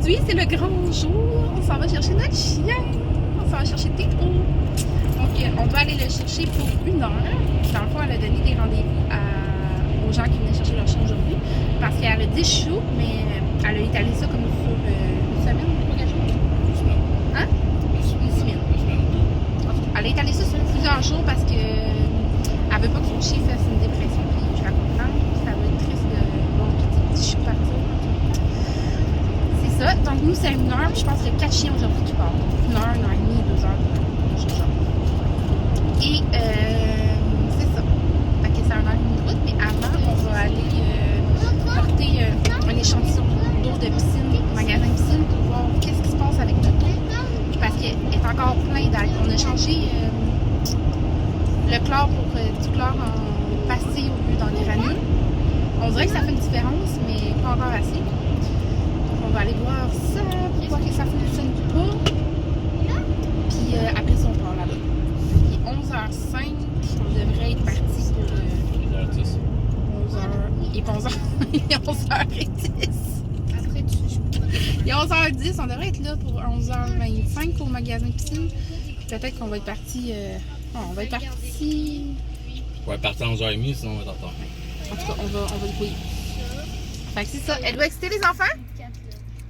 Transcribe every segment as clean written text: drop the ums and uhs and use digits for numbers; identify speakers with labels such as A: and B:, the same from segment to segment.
A: Aujourd'hui, c'est le grand jour. On s'en va chercher notre chien. On s'en va chercher Théo. Donc, on doit aller le chercher pour 1 heure. Dans le fond, elle a donné des rendez-vous aux gens qui venaient chercher leur chien aujourd'hui. Parce qu'elle a 10 choux, mais elle a étalé ça comme sur une semaine ou quelque chose.
B: Une semaine.
A: Hein? Une semaine. Elle a étalé ça sur plusieurs jours parce que elle veut pas que son chien fasse une dépression. Puis je la comprends. Ça va être triste de voir tous ces petits choux partir. C'est ça. Donc nous, c'est 1 heure. Puis je pense qu'il y a 4 chiens aujourd'hui qui partent. 1 heure, 1 heure et demie, 2 heures. Et c'est ça. Fait que c'est 1 heure et demie de route. Mais avant, on va aller porter un échantillon d'eau de piscine au magasin de piscine pour voir qu'est-ce qui se passe avec notre eau. Parce qu'elle est encore plein d'algues. On a changé le chlore pour du chlore en pastilles au lieu dans les granules. On dirait que ça fait une différence, mais pas encore assez. Donc on va aller voir ça pour voir que ça fonctionne pas. Puis après ça, on part là-bas. Il est 11h05. On devrait être parti pour
B: 11h10.
A: 11h. Il est pas 11h. Il est 11h10.
C: Après,
A: Il est 11h10. On devrait être là pour 11h25 au magasin de piscine. Peut-être qu'on va être parti. On va être parti.
B: Ouais, partir à 11h30, sinon on va être en retard.
A: En tout cas, on va le fouiller. Fait que c'est ça. Êtes-vous excités, les enfants?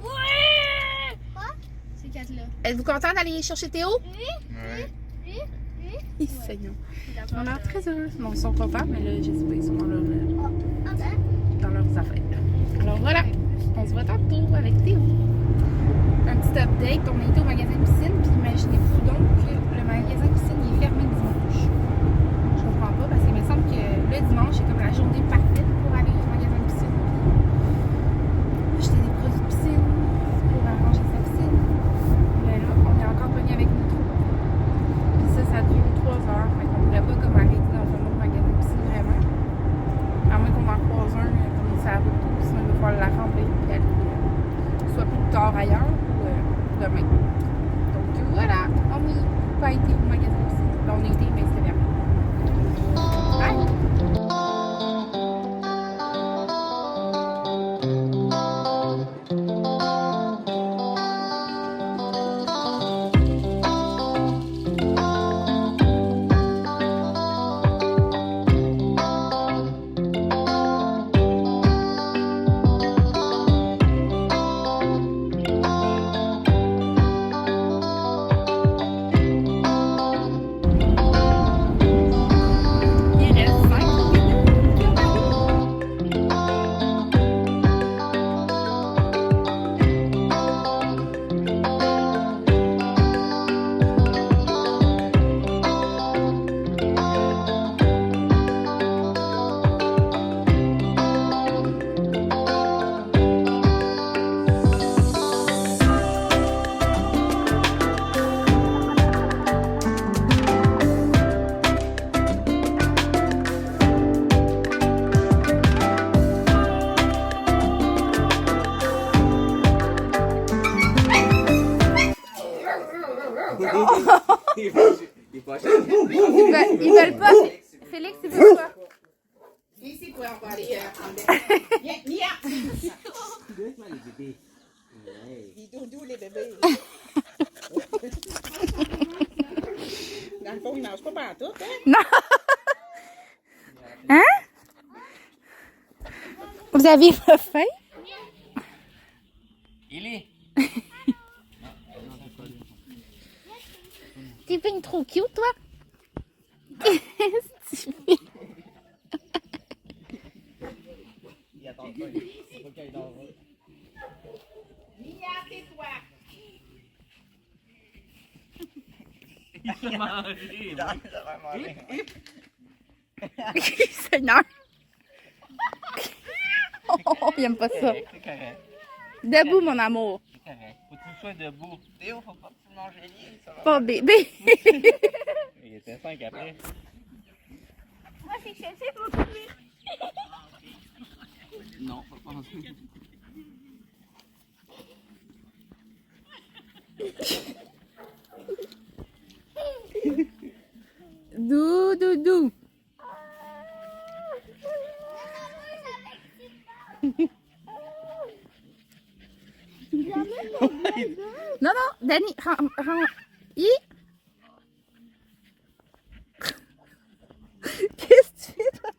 C: Ouais! Quoi? Ces 4-là.
A: Êtes-vous contents d'aller chercher Théo?
B: Ouais.
A: Oui, Seigneur. On a l'air très heureux. Non, ils sont contents, mais là, je sais pas, ils sont dans leurs affaires. Alors voilà, on se voit tantôt avec Théo. Un petit update, on a été au magasin de piscine, puis imaginez-vous donc que le magasin de piscine il est fermé le dimanche. Je comprends pas, parce qu'il me semble que le dimanche, c'est comme la journée parfaite pour aller au magasin de piscine. Acheter des produits de piscine, pour arranger sa piscine. Mais là, on est encore pogné avec notre eau. Puis ça dure 3 heures. Fait qu'on pourrait pas comme arrêter dans un autre magasin de piscine vraiment. À moins qu'on en croise un comme ça route, sinon il va falloir la remplir puis aller soit plus tard ailleurs ou demain. Donc voilà, on n'a pas été au magasin de piscine. Ben, on a été, mais c'était bien. Bye! Il reste 5 minutes.
B: Il est pas cher.
A: Ils veulent pas. Félix, il veut pas. Viens ici, toi, on va aller en bas. Viens, Mia!
D: Ils doudou les bébés. Dans le fond, ils ne mangent pas partout, hein?
A: Non! Hein? Vous avez pas faim?
B: Il est.
A: T'es bien trop cute, toi? Qu'est-ce que tu fais?
B: Il attend pas. C'est pas qu'il est dans le
D: Mia, tais-toi!
B: Il s'est mangé.
A: Il s'énerve. Oh, il aime pas ça.
B: C'est correct.
A: Debout, mon amour.
B: C'est correct. Faut que tu sois debout. Théo, faut pas que tu manges les liens. Ça va.
A: Pas bébé.
B: Il était 5 après.
C: Moi, c'est que je sais pas courir.
B: Non, pas penser.
A: Doudou.
C: Jamais
A: Non, non, Danny, rends. Qu'est-ce que tu fais, toi?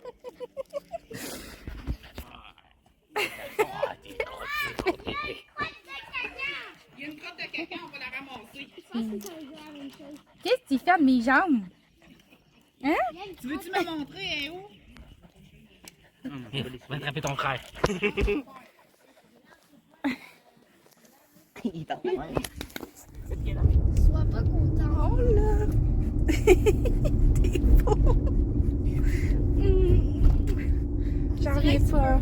D: Il y a une crotte de caca, on va la ramasser.
A: Qu'est-ce que tu fais de mes jambes? Hein?
D: Tu veux-tu me montrer, hein, où?
B: Tu vas attraper ton frère.
C: Sois pas content.
A: Oh là! T'es beau! J'en reviens pas.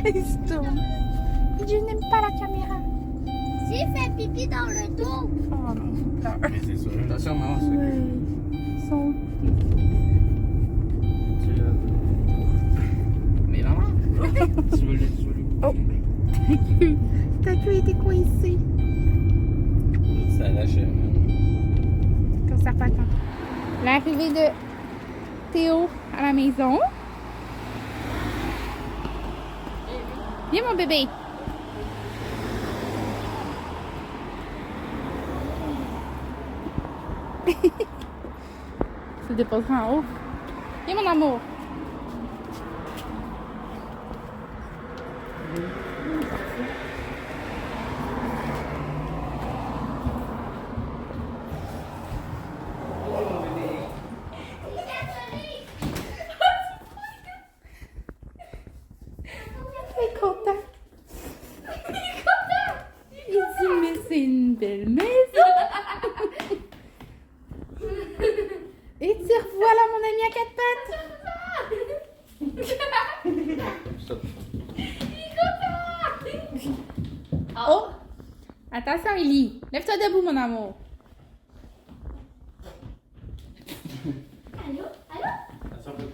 A: Il se tourne. Je n'aime pas la caméra.
C: J'ai fait pipi dans le dos.
A: Oh non, je pleure.
B: Mais c'est sûr. Attention, maman, c'est
A: Ouais. Ils sont...
B: Mais maman, tu veux le.
A: Oh! Ta queue était coincée.
B: Ça lâche.
A: Comme ça, pas tant. L'arrivée de Théo à la maison. Viens, mon bébé. Se déposera en haut. Viens, mon amour. Il est content. Il dit, mais c'est une belle maison. Et tu revoilà mon ami à quatre pattes. Oh! Attention, Ellie. Lève-toi debout, mon amour.
C: Allô? Allô?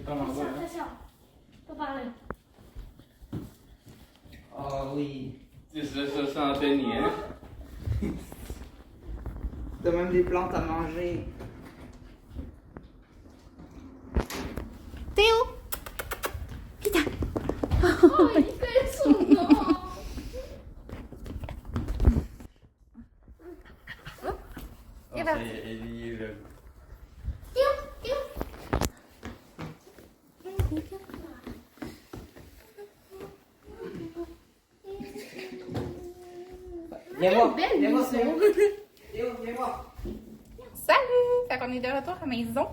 C: Attention. Pas parler.
B: Ah oui. C'est ça, Anthony, hein?
E: T'as même des plantes à manger.
A: Théo! Putain!
C: Oh, il fait son nom.
A: Et ben.
C: Théo, Théo.
E: Viens voir.
C: Belle
E: Viens voir.
C: maison.
E: Théo, viens voir.
A: Salut! Fait qu'on est de retour à la maison.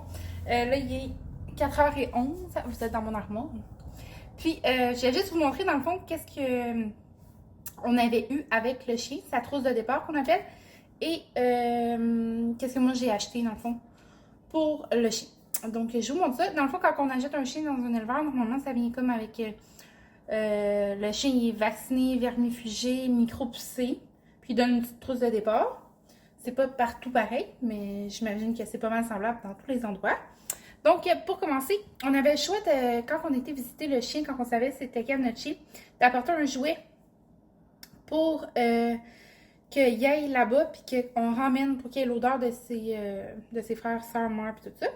A: Là, il est 4h11. Vous êtes dans mon armoire. Puis, je vais juste vous montrer, dans le fond, qu'est-ce que on avait eu avec le chien. Sa trousse de départ, qu'on appelle. Et qu'est-ce que moi, j'ai acheté, dans le fond, pour le chien. Donc, je vous montre ça. Dans le fond, quand on achète un chien dans un éleveur, normalement, ça vient comme avec... le chien, il est vacciné, vermifugé, micro-poussé. Puis, il donne une petite trousse de départ. C'est pas partout pareil, mais j'imagine que c'est pas mal semblable dans tous les endroits. Donc, pour commencer, on avait le choix, quand on était visiter le chien, quand on savait c'était quel notre chien, d'apporter un jouet pour qu'il aille là-bas, puis qu'on ramène pour qu'il y ait l'odeur de ses frères, sœurs, mères, puis tout ça.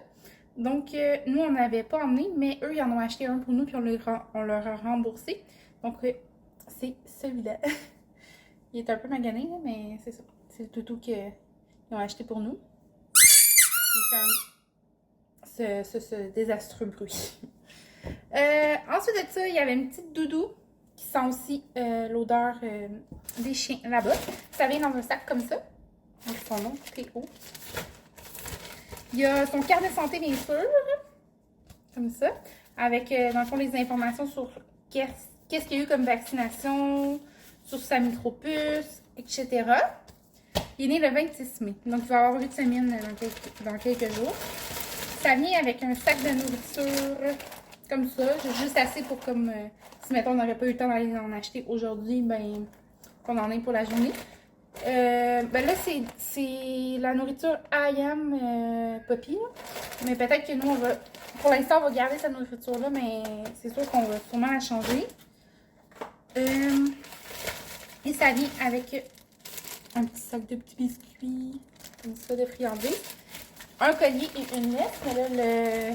A: Donc, nous, on n'avait pas emmené, mais eux, ils en ont acheté un pour nous, puis on leur a remboursé. Donc, c'est celui-là. Il est un peu magané, là, mais c'est ça. C'est le toutou qu'ils ont acheté pour nous. Il fait ce désastreux bruit. Ensuite de ça, il y avait une petite doudou qui sent aussi l'odeur des chiens là-bas. Ça vient dans un sac comme ça. Donc, son nom, Théo. Il y a son carnet de santé, bien sûr. Comme ça. Avec, dans le fond, les informations sur qu'est-ce qu'il y a eu comme vaccination, sur sa micropuce, etc. Il est né le 26 mai. Donc, il va avoir 8 semaines dans quelques jours. Ça vient avec un sac de nourriture comme ça. Juste assez pour comme... si, mettons, on n'aurait pas eu le temps d'aller en acheter aujourd'hui, ben qu'on en ait pour la journée. Ben là, c'est la nourriture I am Poppy. Mais peut-être que nous, on va... Pour l'instant, on va garder cette nourriture-là, mais c'est sûr qu'on va sûrement la changer. Et ça vient avec un petit sac de petits biscuits, comme ça, de friandises. Un collier et une laisse. Mais là,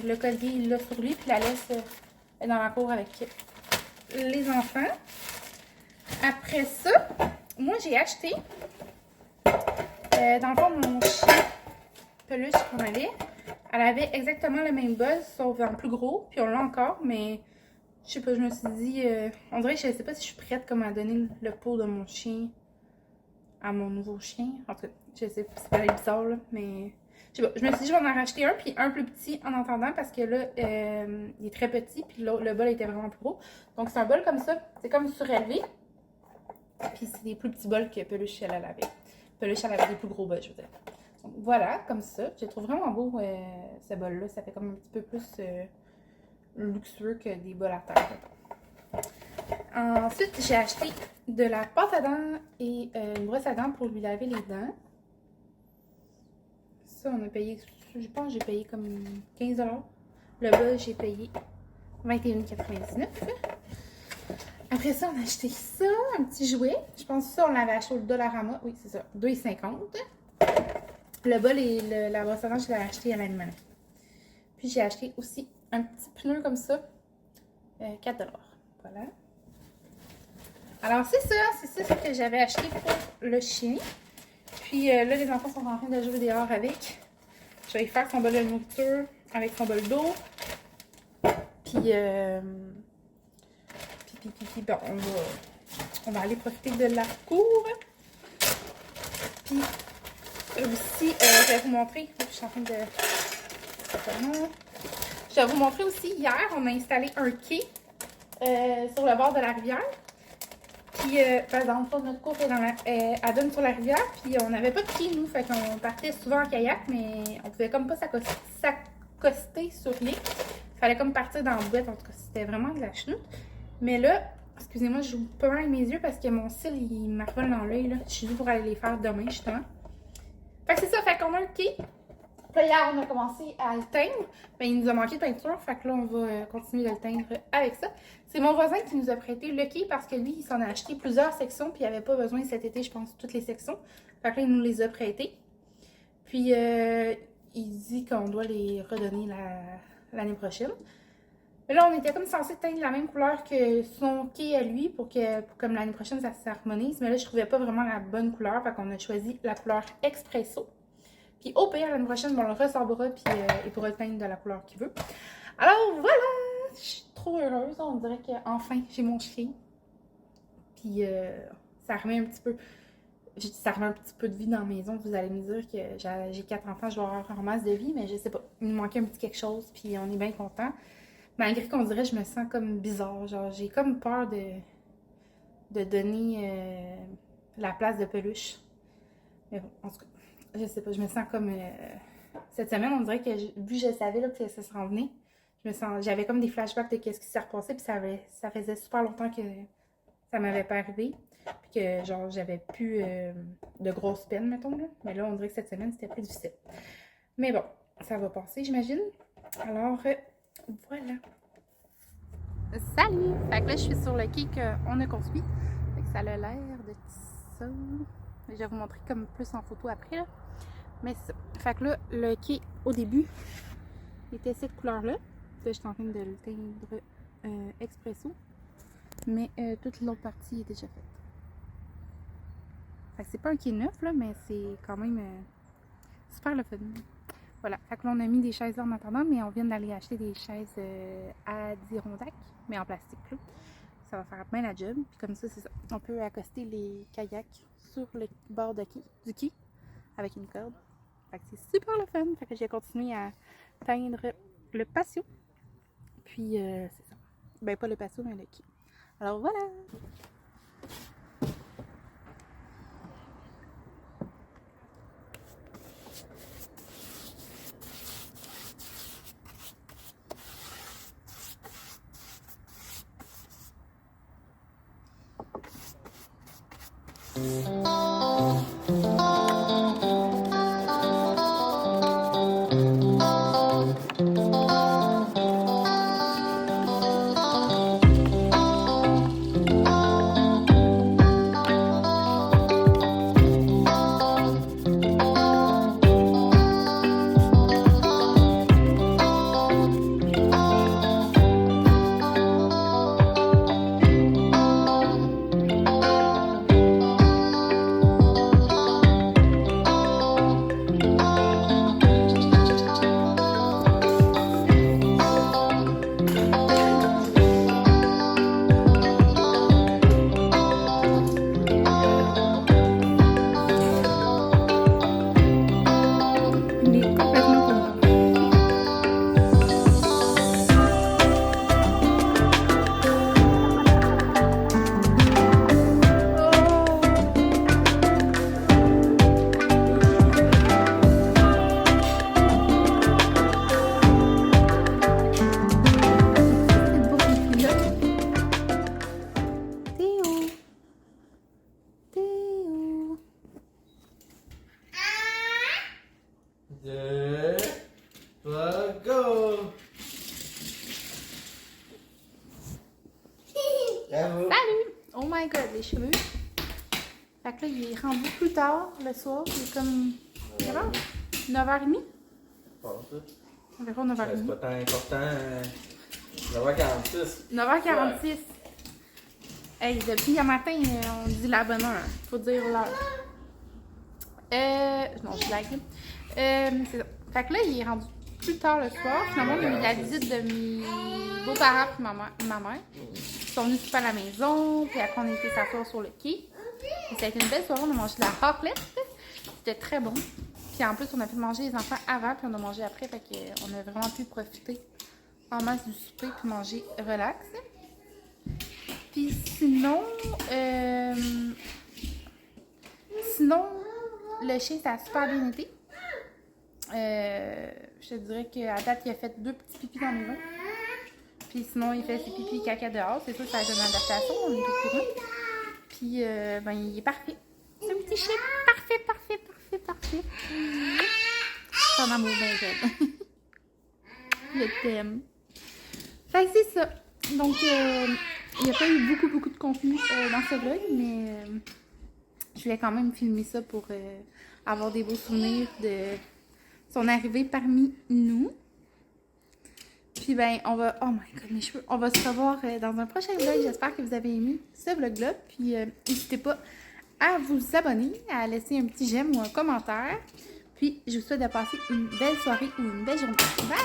A: le collier, il l'a sur lui, puis la laisse est dans la cour avec les enfants. Après ça, moi, j'ai acheté, dans le fond, mon chien peluche qu'on avait, elle avait exactement le même buzz, sauf en plus gros, puis on l'a encore, mais je sais pas, je me suis dit, on dirait que je sais pas si je suis prête comme à donner le pot de mon chien à mon nouveau chien. En tout cas, je sais pas, c'est pas bizarre, là, mais je sais pas, je me suis dit, je vais en racheter un, puis un plus petit en attendant, parce que là, il est très petit, puis le bol était vraiment plus gros. Donc, c'est un bol comme ça, c'est comme surélevé, puis c'est des plus petits bols que Peluche, elle avait. Peluche, elle avait des plus gros bols, je veux dire. Donc, voilà, comme ça. Je trouve vraiment beau, ce bol-là. Ça fait comme un petit peu plus luxueux que des bols à terre. Ensuite, j'ai acheté de la pâte à dents et une brosse à dents pour lui laver les dents. Ça, on a payé, je pense que j'ai payé comme 15 $. Le bol, j'ai payé 21,99 $. Après ça, on a acheté ça, un petit jouet. Je pense que ça, on l'avait acheté au Dollarama. Oui, c'est ça, 2,50 $. Le bol et la brosse à dents, je l'ai acheté à l'animal. Puis j'ai acheté aussi un petit pneu comme ça, 4 $. Voilà. Alors c'est ça ce que j'avais acheté pour le chien. Puis là, les enfants sont en train de jouer dehors avec. Je vais faire son bol de nourriture avec son bol d'eau. Puis, bon, on va aller profiter de la cour. Puis aussi, je vais vous montrer. Je suis en train de... Je vais vous montrer aussi, hier, on a installé un quai sur le bord de la rivière. Puis, dans le fond, notre cour elle donne sur la rivière. Puis, on n'avait pas de quai, nous. Fait qu'on partait souvent en kayak, mais on pouvait comme pas s'accoster sur l'île. Il fallait comme partir dans la bouette. En tout cas, c'était vraiment de la chenoute. Mais là, excusez-moi, je joue pas mal avec mes yeux parce que mon cil, il m'arvole dans l'œil. Je suis due pour aller les faire demain, justement. Fait que c'est ça. Fait qu'on a un quai. Puis là, hier, on a commencé à le teindre. Ben, il nous a manqué de peinture. Fait que là, on va continuer de le teindre avec ça. C'est mon voisin qui nous a prêté le quai parce que lui, il s'en a acheté plusieurs sections. Puis il n'avait pas besoin cet été, je pense, toutes les sections. Fait que là, il nous les a prêtées. Puis, il dit qu'on doit les redonner l'année prochaine. Mais là, on était comme censé teindre la même couleur que son quai à lui pour que, comme l'année prochaine, ça s'harmonise. Mais là, je trouvais pas vraiment la bonne couleur. Fait qu'on a choisi la couleur Expresso. Puis au pire, l'année prochaine, on le ressortira, puis il pourra le teindre de la couleur qu'il veut. Alors voilà! Je suis trop heureuse. On dirait qu'enfin, j'ai mon chien. Puis ça remet un petit peu... Ça remet un petit peu de vie dans la maison. Vous allez me dire que j'ai 4 enfants, je dois avoir un masse de vie, mais je sais pas. Il me manquait un petit quelque chose, puis on est bien content. Malgré qu'on dirait, je me sens comme bizarre. Genre, j'ai comme peur de donner la place de Peluche. Mais bon, en tout cas. Je sais pas, je me sens comme... cette semaine, on dirait que, vu que je savais là, que ça s'en venait, j'avais comme des flashbacks de ce qui s'est repassé, puis ça faisait super longtemps que ça m'avait pas arrivé, puis que, genre, j'avais plus de grosses peines, mettons, là. Mais là, on dirait que cette semaine, c'était plus difficile. Mais bon, ça va passer, j'imagine. Alors, voilà. Salut! Fait que là, je suis sur le quai qu'on a construit. Fait que ça a l'air de ça. Je vais vous montrer comme plus en photo après, là. Mais c'est ça. Fait que là, le quai, au début, il était cette couleur-là. Là, je suis en train de le teindre expresso. Mais toute l'autre partie est déjà faite. Fait que c'est pas un quai neuf, là, mais c'est quand même super le fun. Voilà. Fait que là, on a mis des chaises là en attendant, mais on vient d'aller acheter des chaises Adirondack, mais en plastique, là. Ça va faire bien la job. Puis comme ça, c'est ça. On peut accoster les kayaks sur le bord du quai avec une corde. Fait que c'est super le fun. Fait que j'ai continué à teindre le patio. Puis c'est ça. Ben pas le patio, mais le quai. Alors voilà!
E: Bravo.
A: Salut! Oh my god, les cheveux. Fait que là, il est rendu plus tard le soir. Il est comme. Quelle heure? 9h30?
F: Pas ça.
A: Environ
F: C'est
A: 9h30.
F: pas tant important. 9h46.
A: 9h46. Hey, depuis hier matin, on dit la bonne heure. Faut dire l'heure. Non, je blague. C'est ça. Fait que là, il est rendu plus tard le soir. Finalement, on a eu la visite de mes beaux-parents et ma mère. Ils sont venus souper à la maison, puis après, on a été s'asseoir sur le quai. Et ça a été une belle soirée. On a mangé de la raclette. C'était très bon. Puis en plus, on a pu manger les enfants avant, puis on a mangé après. Fait qu'on a vraiment pu profiter en masse du souper, puis manger relax. Puis sinon, le chien, ça a super bien été. Je te dirais qu'à date, il a fait 2 petits pipis dans la maison. Puis sinon, il fait ses pipis et caca dehors. C'est sûr que ça a été une adaptation, on est au courant. Puis, ben, il est parfait. C'est un petit chien parfait, parfait, parfait, parfait. Ton amour bien jeune. Je t'aime. Fait que c'est ça. Donc, il n'y a pas eu beaucoup de contenu dans ce vlog, mais je voulais quand même filmer ça pour avoir des beaux souvenirs de son arrivée parmi nous. Puis ben, on va... Oh my god, mes cheveux! On va se revoir dans un prochain vlog. J'espère que vous avez aimé ce vlog-là. Puis n'hésitez pas à vous abonner, à laisser un petit j'aime ou un commentaire. Puis je vous souhaite de passer une belle soirée ou une belle journée. Bye!